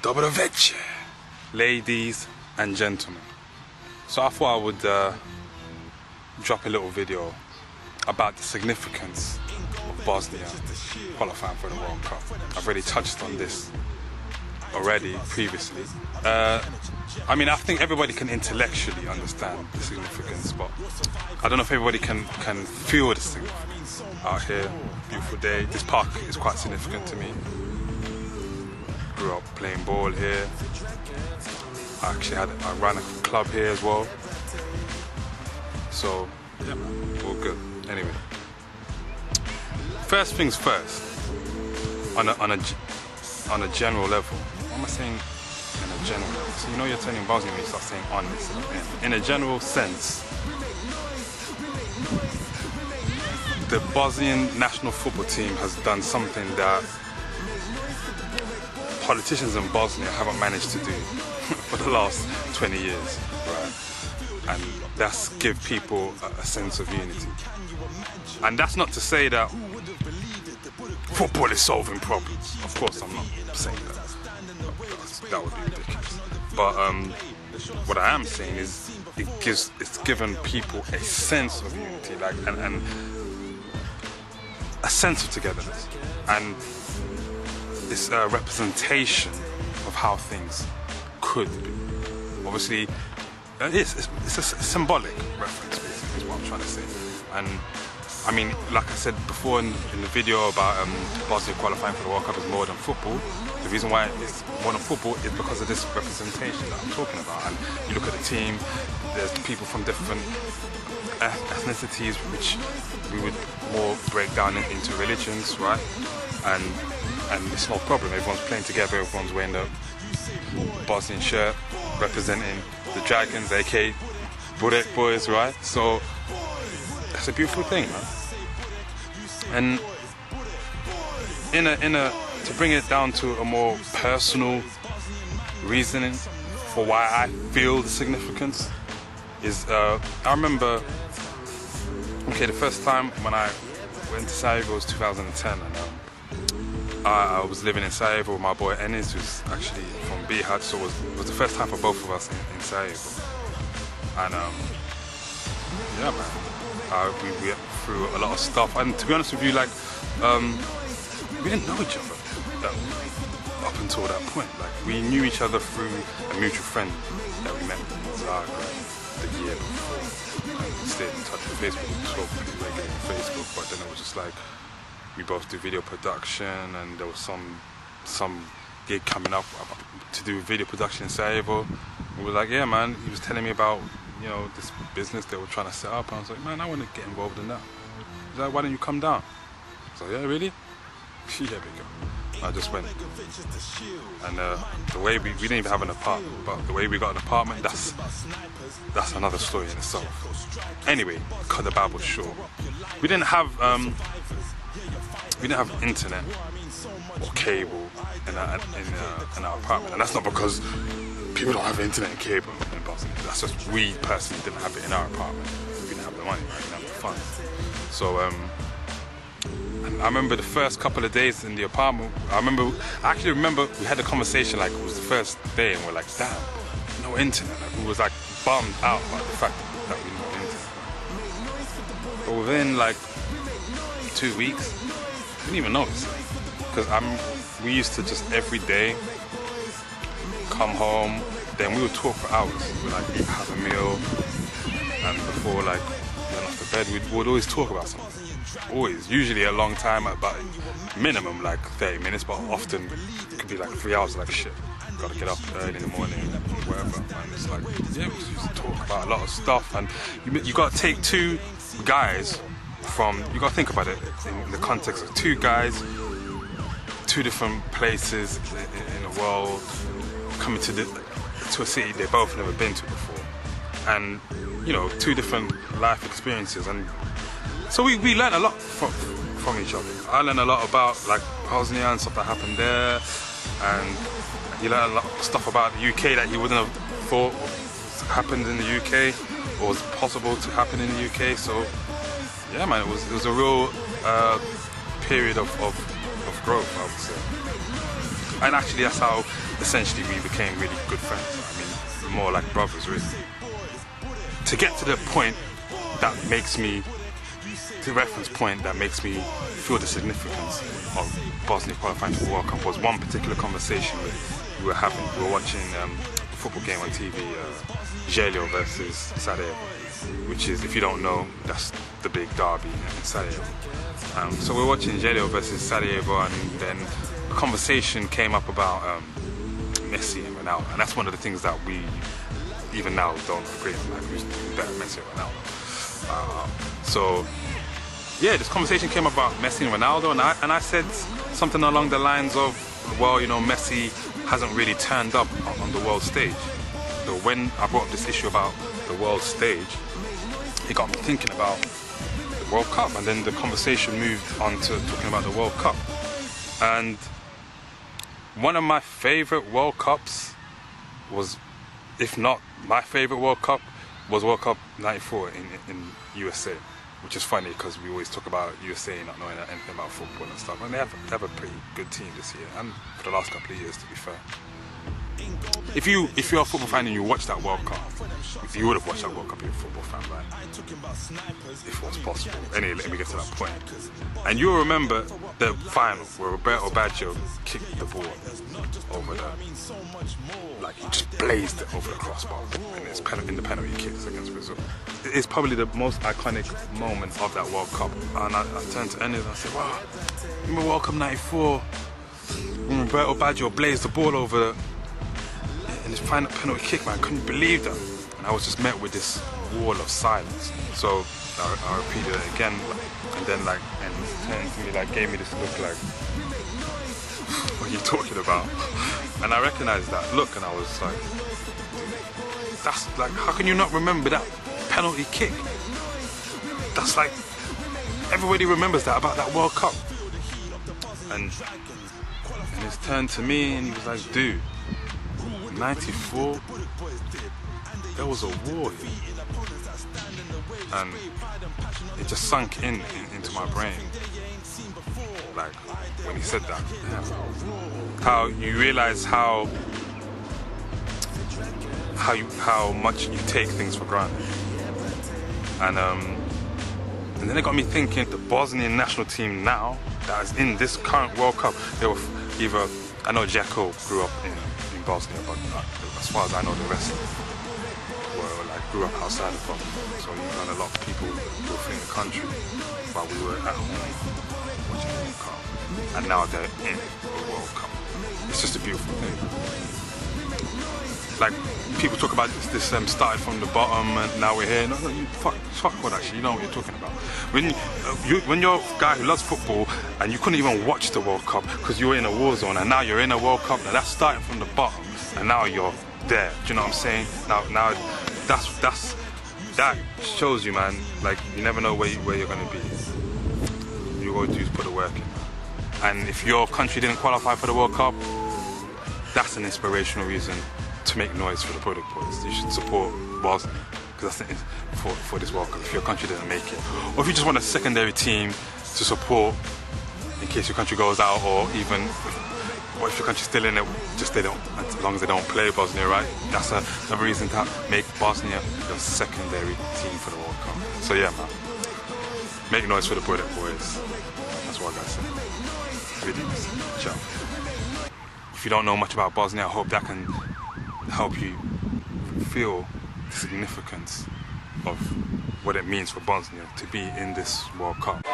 Dobro večer, ladies and gentlemen. So I thought I would drop a little video about the significance of Bosnia qualifying for the World Cup. I've already touched on this previously. I mean, I think everybody can intellectually understand the significance, but I don't know if everybody can feel the significance. Out here, beautiful day. This park is quite significant to me. Grew up playing ball here. I ran a club here as well. So, yeah, man, all good. Anyway, first things first. On a general level. What am I saying? In a general level. So you know you're turning Bosnia when you start saying on this. In a general sense, the Bosnian national football team has done something that politicians in Bosnia haven't managed to do for the last 20 years, right? And that's give people a sense of unity. And that's not to say that football is solving problems. Of course, I'm not saying that. That would be ridiculous. But what I am saying is it's given people a sense of unity, like and a sense of togetherness, and it's a representation of how things could be. Obviously, it's a symbolic reference, basically, is what I'm trying to say. And I mean, like I said before in the video about Bosnia qualifying for the World Cup is more than football. The reason why it's more than football is because of this representation that I'm talking about. And you look at the team, there's people from different ethnicities, which we would more break down into religions, right? And it's no problem. Everyone's playing together. Everyone's wearing the Bosnian shirt, representing the Dragons, aka Burek boys, right? So it's a beautiful thing, man. And to bring it down to a more personal reasoning for why I feel the significance is I remember, okay, the first time when I went to Sarajevo was 2010, and I was living in Sarajevo with my boy Enes, who's actually from Bihać, so it was the first time for both of us in Sarajevo. And yeah, man, we went through a lot of stuff, and to be honest with you, like, we didn't know each other up until that point. Like, we knew each other through a mutual friend that we met in Zagreb the year before. And we stayed in touch with Facebook, we spoke pretty regularly on Facebook, but then it was just like, we both do video production, and there was some gig coming up to do video production in Sarajevo. We were like, yeah, man, he was telling me about, you know, this business they were trying to set up, and I was like, man, I want to get involved in that. He's like, why don't you come down? I was like, yeah, really? Yeah, there we go. I just went, and the way we didn't even have an apartment, but the way we got an apartment, that's another story in itself. Anyway, cut the Bible short. We didn't have internet or cable in our apartment, and that's not because people don't have internet and cable in Bosnia. That's just we personally didn't have it in our apartment. We didn't have the money, right? We didn't have the funds. So and I remember the first couple of days in the apartment. I actually remember we had a conversation like it was the first day, and we're like, damn, no internet. Like, we was like bummed out by the fact that we didn't have internet. But within like 2 weeks, we didn't even notice it, because we used to just every day come home, then we would talk for hours. We'd like have a meal, and before like we went off to bed, we would always talk about something. Always, usually a long time, about minimum like 30 minutes, but often it could be like 3 hours. Like, shit, gotta get up early in the morning, whatever. And it's like, yeah, we used to talk about a lot of stuff, and you gotta take two guys from, you gotta think about it in the context of two guys, two different places in the world, coming to a city they both never been to before, and you know, two different life experiences. And so we learned a lot from each other. I learned a lot about like Bosnia and stuff that happened there, and he learned a lot of stuff about the UK that he wouldn't have thought happened in the UK or was possible to happen in the UK. So yeah, man, it was a real period of growth, I would say. and actually that's how essentially we became really good friends. I mean, we're more like brothers, really. To get to the point that makes me, the reference point that makes me feel the significance of Bosnia qualifying for the World Cup was one particular conversation we were having. We were watching a football game on TV, Željo versus Sarajevo, which is, if you don't know, that's the big derby in Sarajevo. So we're watching Željo versus Sarajevo, and then a conversation came up about Messi and Ronaldo, and that's one of the things that we even now don't agree on, like who's better, Messi or Ronaldo. So yeah, this conversation came about Messi and Ronaldo, and I said something along the lines of, well, you know, Messi hasn't really turned up on the world stage. So when I brought up this issue about the world stage, it got me thinking about the World Cup, and then the conversation moved on to talking about the World Cup. And one of my favorite World Cups was, if not my favorite World Cup, was World Cup '94 in USA. Which is funny because we always talk about USA not knowing anything about football and stuff. And they have a pretty good team this year, and for the last couple of years, to be fair. If you're a football fan and you watch that World Cup, you would have watched that World Cup if you're a football fan, right? If it was possible. Anyway, let me get to that point. And you'll remember the final where Roberto Baggio kicked the ball over the, like he just blazed it over the crossbar in the penalty kicks against Brazil. It's probably the most iconic moment of that World Cup. And I turned to Ennis and I said, wow, remember World Cup '94 when Roberto Baggio blazed the ball over in his final penalty kick, man, I couldn't believe that. And I was just met with this wall of silence. So I repeated it again, and then like, and he turned to me, like, gave me this look like, what are you talking about? And I recognized that look, and I was like, that's like, how can you not remember that penalty kick? That's like, everybody remembers that about that World Cup. And he's turned to me and he was like, dude, '94, there was a war here. And it just sunk into my brain. Like, when he said that, how you realize how much you take things for granted. And then it got me thinking, the Bosnian national team now that is in this current World Cup, they were either, I know Jacko grew up in Bosnia, but as far as I know, the rest were like grew up outside of Bosnia. So you found a lot of people who were fleeing the country while we were at home watching the World Cup, and now they're in the World Cup. It's just a beautiful thing. Like, people talk about this started from the bottom and now we're here. No, you fuck what, actually, you know what you're talking about. When you're a guy who loves football and you couldn't even watch the World Cup because you were in a war zone, and now you're in a World Cup, now that's starting from the bottom and now you're there. Do you know what I'm saying? Now that shows you, man, like, you never know where you're gonna be. You always do put the work in. And if your country didn't qualify for the World Cup, that's an inspirational reason to make noise for the product boys. You should support Bosnia, because that's for this World Cup, if your country doesn't make it. Or if you just want a secondary team to support in case your country goes out, or even, what if your country's still in it, just as long as they don't play Bosnia, right? That's another reason to make Bosnia your secondary team for the World Cup. So yeah, man, make noise for the product boys. That's what I gotta say. Videos. Ciao. If you don't know much about Bosnia, I hope that can help you feel the significance of what it means for Bosnia to be in this World Cup.